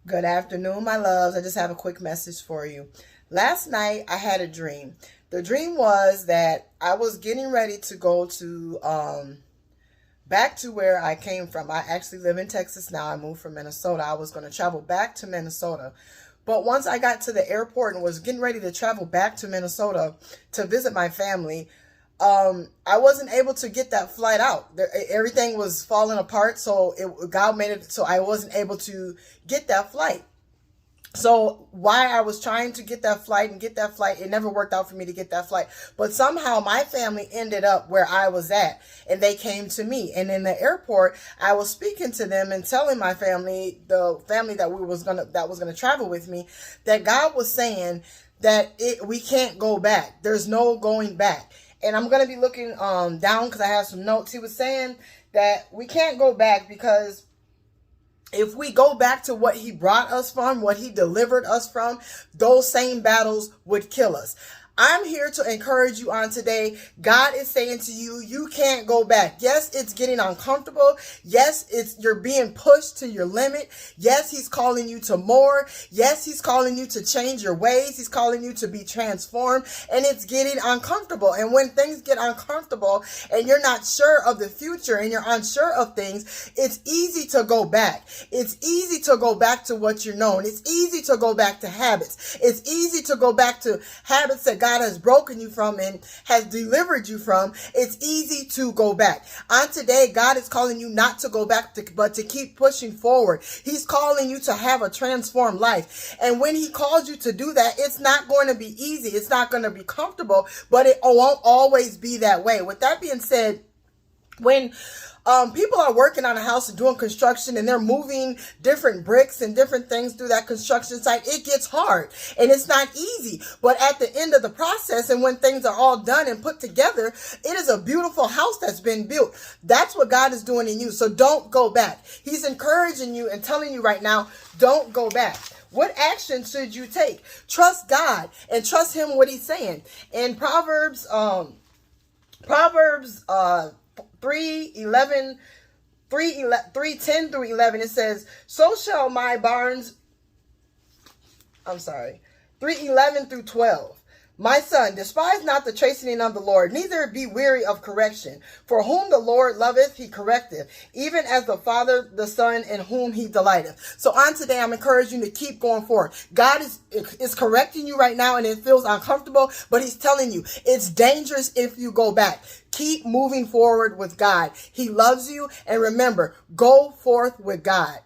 Good afternoon, my loves. I just have a quick message for you. Last night, I had a dream. The dream was that I was getting ready to go to back to where I came from. I actually live in Texas now. I moved from Minnesota. I was going to travel back to Minnesota. But once I got to the airport and was getting ready to travel back to Minnesota to visit my family, I wasn't able to get that flight out. Everything was falling apart, so God made it so I wasn't able to get that flight. So while I was trying to get that flight, it never worked out for me to get that flight. But somehow my family ended up where I was at, and they came to me. And in the airport, I was speaking to them and telling my family, the family that was gonna travel with me, that God was saying that we can't go back. There's no going back. And I'm going to be looking down because I have some notes. He was saying that we can't go back because if we go back to what he brought us from, what he delivered us from, those same battles would kill us. I'm here to encourage you on today. God is saying to you, you can't go back. Yes, it's getting uncomfortable. Yes, you're being pushed to your limit. Yes, he's calling you to more. Yes, he's calling you to change your ways. He's calling you to be transformed, and it's getting uncomfortable. And when things get uncomfortable and you're not sure of the future and you're unsure of things, it's easy to go back. It's easy to go back to what you're known. It's easy to go back to habits. It's easy to go back to habits that God has broken you from and has delivered you from. It's easy to go back. On today, God is calling you not to go back, but to keep pushing forward. He's calling you to have a transformed life. And when he calls you to do that, it's not going to be easy. It's not going to be comfortable, but it won't always be that way. With that being said, when people are working on a house and doing construction and they're moving different bricks and different things through that construction site, it gets hard and it's not easy. But at the end of the process and when things are all done and put together, it is a beautiful house that's been built. That's what God is doing in you. So don't go back. He's encouraging you and telling you right now, don't go back. What action should you take? Trust God and trust him what he's saying. In Proverbs 3:10 through 11, it says, so shall my barns, 3:11 through 12. My son, despise not the chastening of the Lord, neither be weary of correction. For whom the Lord loveth, he correcteth, even as the Father, the Son, in whom he delighteth. So on today, I'm encouraging you to keep going forward. God is correcting you right now, and it feels uncomfortable, but he's telling you it's dangerous if you go back. Keep moving forward with God. He loves you, and remember, go forth with God.